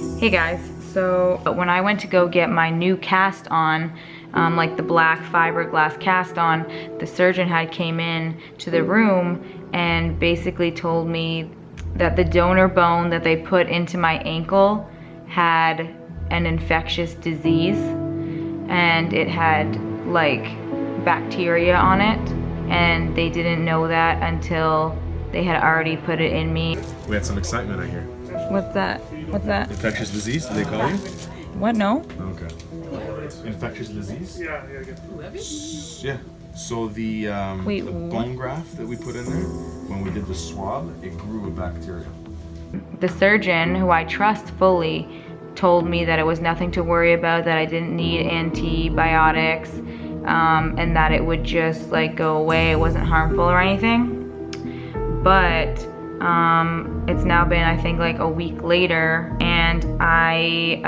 Hey guys, so when I went to go get my new cast on, like the black fiberglass cast on, the surgeon had came in to the room and basically told me that the donor bone that they put into my ankle had an infectious disease and it had like bacteria on it, and they didn't know that until they had already put it in me. We had some excitement, I hear. What's that? What's that? Infectious disease, did they call you? What? No? Okay. Infectious disease? Yeah. Yeah. So the Wait, the bone graft that we put in there, when we did the swab, it grew with bacteria. The surgeon, who I trust fully, told me that it was nothing to worry about, that I didn't need antibiotics, and that it would just like go away. It wasn't harmful or anything. But it's now been, I think, like a week later, and I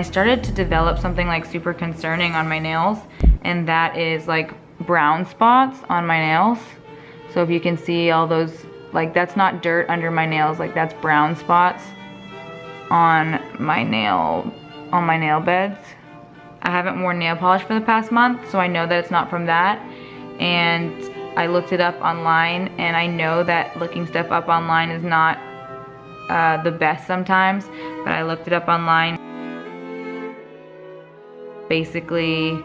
started to develop something like super concerning on my nails, and that is like brown spots on my nails. So if you can see all those, like that's not dirt under my nails, like that's brown spots on my nail beds. I haven't worn nail polish for the past month, so I know that it's not from that. And I looked it up online, and I know that looking stuff up online is not the best sometimes, but I looked it up online. Basically,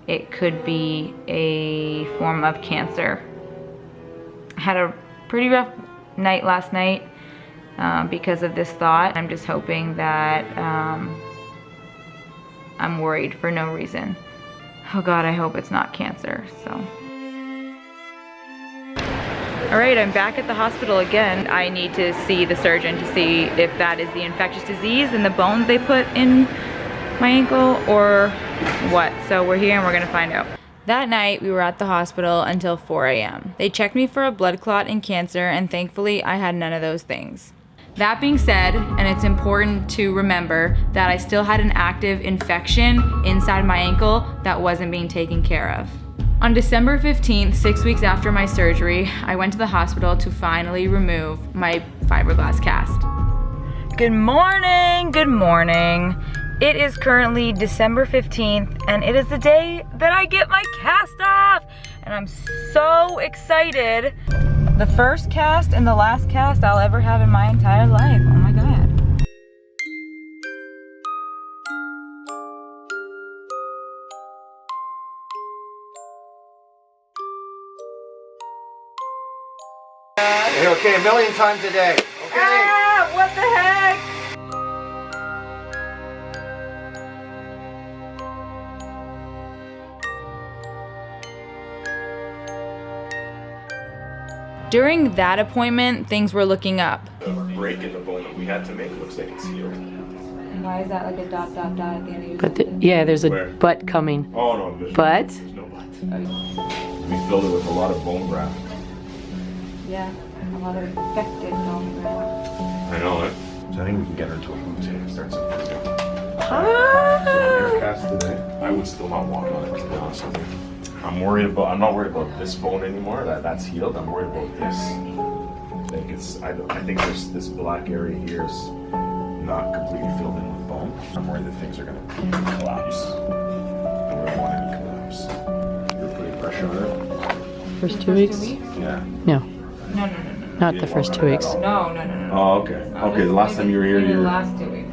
it could be a form of cancer. I had a pretty rough night last night because of this thought. I'm just hoping that I'm worried for no reason. Oh God, I hope it's not cancer, so. All right, I'm back at the hospital again. I need to see the surgeon to see if that is the infectious disease in the bone they put in my ankle or what. So we're here and we're gonna find out. That night, we were at the hospital until 4 a.m. They checked me for a blood clot and cancer, and thankfully, I had none of those things. That being said, and it's important to remember that I still had an active infection inside my ankle that wasn't being taken care of. On December 15th, 6 weeks after my surgery, I went to the hospital to finally remove my fiberglass cast. Good morning, good morning. It is currently December 15th, and it is the day that I get my cast off, and I'm so excited. The first cast and the last cast I'll ever have in my entire life. Oh my God. Okay, a million times a day. Okay. Ah, what the heck? During that appointment, things were looking up. The break in the bone that we had to make looks like it's healed. Why is that like a dot at the end of your But yeah, there's a Where? butt coming. Oh no, there's But? there's no butt. We filled it with a lot of bone graft. Yeah, a lot of infected bone graft. I know it. So I think we can get her into a routine and start some food. Ah! So on your cast today, I would still not walk on it, to be honest with you. I'm not worried about this bone anymore. That's healed. I'm worried about this. I think this black area here is not completely filled in with bone. I'm worried that things are gonna collapse. I wouldn't want any collapse. You're putting pressure on it. First 2 weeks? Yeah. No, No. not the first 2 weeks. No. Oh, okay. Okay, the last time you were here, The you were... last 2 weeks.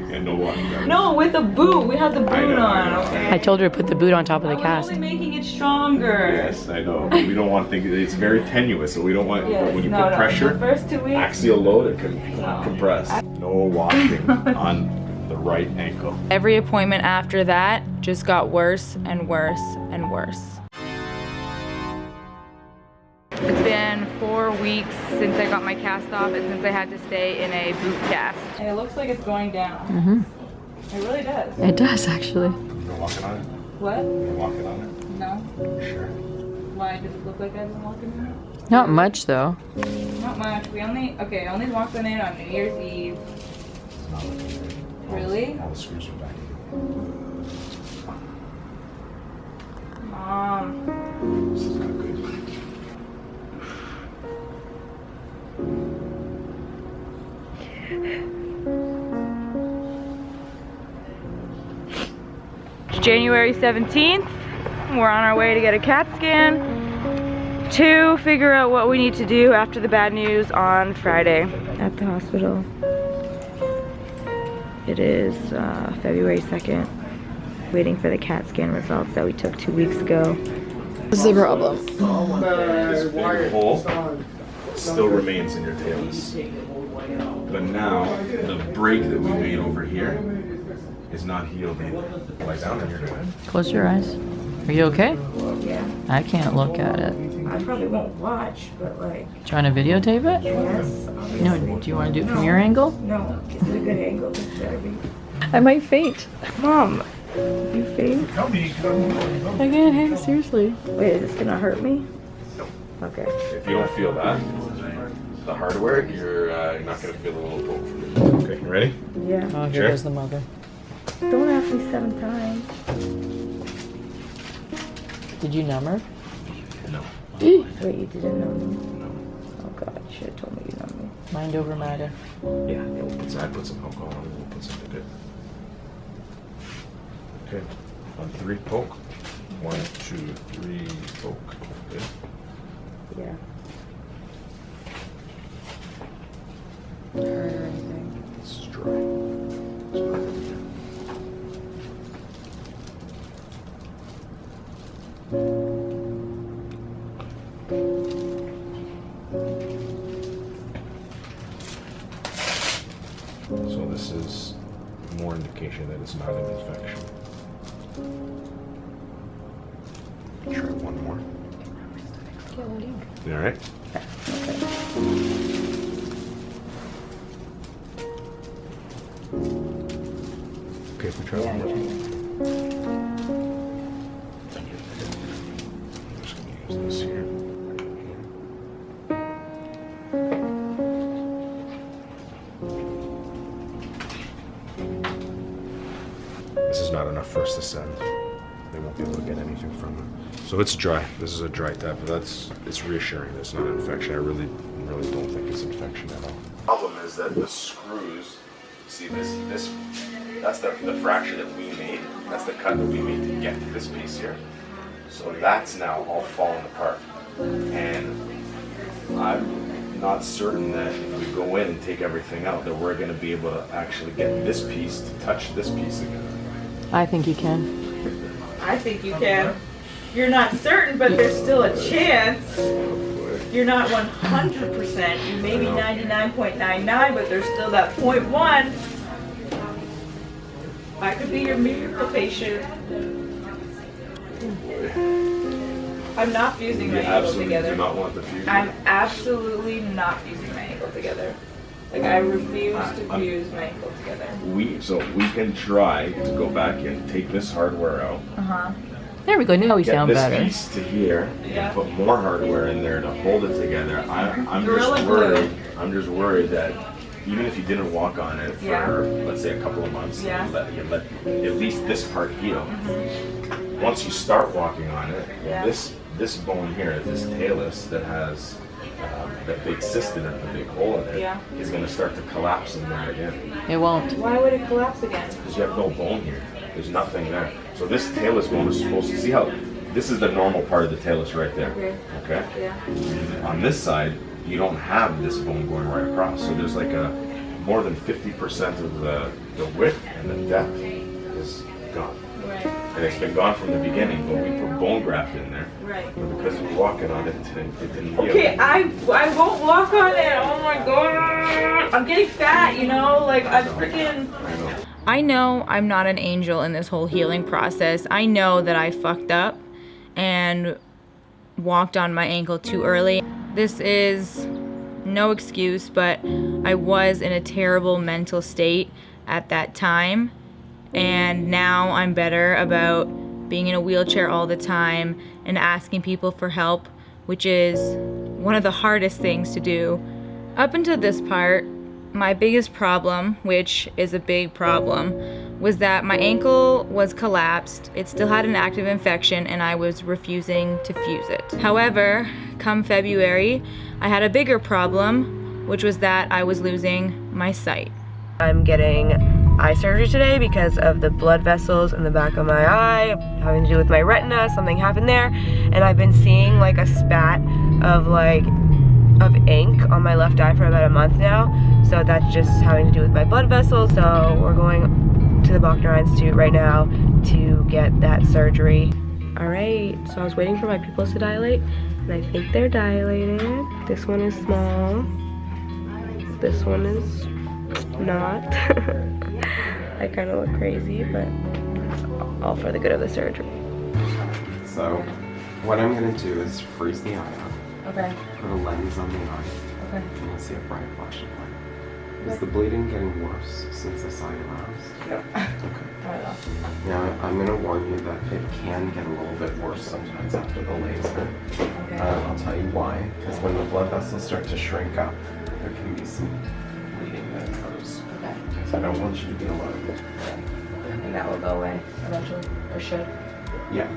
Yeah, no walking around. No, with the boot. We had the boot I know. on, okay? I told her to put the boot on top of the I was cast. only making it stronger. Yes, I know. But we don't want to think it's very tenuous, so we don't want. Yes, when you no, put pressure, The first 2 weeks. axial load, it can compress. No walking on the right ankle. Every appointment after that just got worse and worse and worse. It's been 4 weeks since I got my cast off and since I had to stay in a boot cast. And it looks like it's going down. Mm-hmm. It really does. It does, actually. You're walking on it? What? You're walking on it? No. Sure. Why does it look like I've been walking on it? Not much, though. Not much. I only walked on it on New Year's Eve. It's not looking good. Really? All the screws are back. Mom. This is not good. January 17th. We're on our way to get a CAT scan to figure out what we need to do after the bad news on Friday at the hospital. It is February 2nd. Waiting for the CAT scan results that we took 2 weeks ago. This is the problem. This big hole still remains in your talus. But now, the break that we made over here is not healed either. Lie down and you're good. Close your eyes. Are you okay? Yeah. I can't look at it. I probably won't watch, but like, Trying to videotape it? yes. No, do you want to do it from your angle? No, is it a good angle? This better be. I might faint. Mom, you faint? I can't hang, seriously. Wait, is this gonna hurt me? Okay. If you don't feel that, the hardware, you're not going to feel a little poke from it. Okay, you ready? Yeah. Oh, here Sure. goes the mother. Don't ask me 7 times. Did you numb her? No. Wait, you didn't know me? Oh God, you should have told me you know me. Mind over matter. Yeah, I put some alcohol on it, we'll put something good. Okay, on 3, poke. 1, 2, 3, poke. Good. Yeah. Hurt or anything? This is dry. There's nothing here. So this is more indication that it's not an infection. Try one more. You all right? Okay, if we try one more. I'm just gonna use this here. This is not enough for us to send. They won't be able to get anything from it. So it's dry. This is a dry tap, but it's reassuring. It's not an infection. I really don't think it's infection at all. The problem is that the screws, see that's the fracture that we made. That's the cut that we made to get to this piece here. So that's now all falling apart. And I'm not certain that if we go in and take everything out, that we're going to be able to actually get this piece to touch this piece again. I think you can. I think you can. You're not certain, but there's still a chance. You're not 100%. You may be 99.99, but there's still that 0.1. I could be your miracle patient. I'm not fusing You my ankle absolutely together. do not want the fusion. I'm absolutely not fusing my ankle together. Like, I refuse to fuse my ankle together. So we can try to go back and take this hardware out. Uh-huh. There we go. Now we Get sound this better. piece to here Yeah. and put more hardware in there to hold it together. I'm Gorilla just glue. worried. I'm just worried that even if you didn't walk on it for Yeah. let's say a couple of months, Yeah. you let at least this part heal. Once you start walking on it, Yeah. this bone here, this talus that has that big cyst in it, the big hole in it, Yeah. is going to start to collapse in there again. It won't. Why would it collapse again? Because you have no bone here. There's nothing there. So this talus bone is supposed to, see how, this is the normal part of the talus right there. Okay? Yeah. On this side, you don't have this bone going right across. So there's like a, more than 50% of the width and the depth is gone. Right. And it's been gone from the beginning, but we put bone graft in there. Right. But because you're walking on it, it didn't heal. Okay, I won't walk on it. Oh my God. I'm getting fat, you know? Like, I'm freaking... I know I'm not an angel in this whole healing process. I know that I fucked up and walked on my ankle too early. This is no excuse, but I was in a terrible mental state at that time. And now I'm better about being in a wheelchair all the time and asking people for help, which is one of the hardest things to do. Up until this part, my biggest problem, which is a big problem, was that my ankle was collapsed, it still had an active infection, and I was refusing to fuse it. However, come February, I had a bigger problem, which was that I was losing my sight. I'm getting eye surgery today because of the blood vessels in the back of my eye having to do with my retina. Something happened there, and I've been seeing like a spat of ink on my left eye for about a month now. So that's just having to do with my blood vessels. So we're going to the Bachner Institute right now to get that surgery. All right, so I was waiting for my pupils to dilate, and I think they're dilated. This one is small. This one is not. I kind of look crazy, but it's all for the good of the surgery. So, what I'm gonna do is freeze the eye up, Okay. put a lens on the eye, Okay. and we'll see a bright flash of light. Is the bleeding getting worse since this eye aroused? Yep. Okay. Now, I'm gonna warn you that it can get a little bit worse sometimes after the laser. Okay. I'll tell you why, because when the blood vessels start to shrink up, there can be some bleeding that occurs. Okay. So I don't want you to be alarmed. And that will go away eventually, or should. Yeah.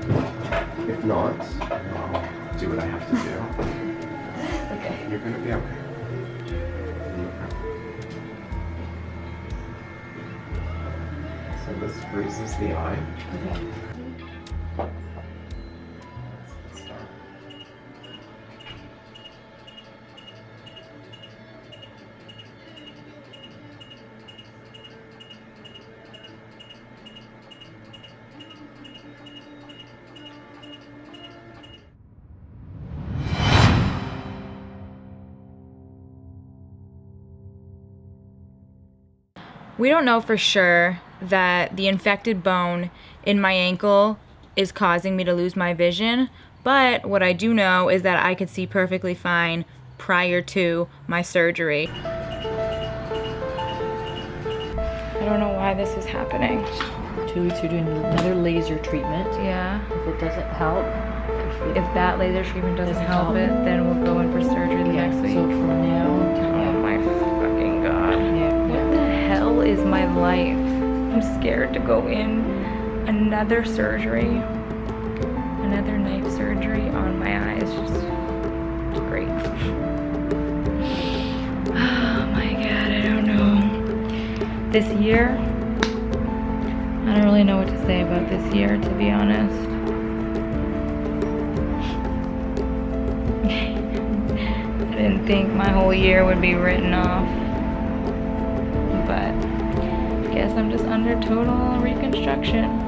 If not, I'll do what I have to do. Okay. You're gonna be okay. So this freezes the eye. Okay. Let's start. We don't know for sure that the infected bone in my ankle is causing me to lose my vision, but what I do know is that I could see perfectly fine prior to my surgery. I don't know why this is happening. 2 weeks you're doing another laser treatment. Yeah. If it doesn't help, If that laser treatment doesn't help it, then we'll go in for surgery the next week. So from now, Oh my fucking god. What the hell is my life? I'm scared to go in. Another surgery. Another knife surgery on my eyes. Just great. Oh my god, I don't know. This year, I don't really know what to say about this year, to be honest. I didn't think my whole year would be written off, but I guess I'm just under total reconstruction.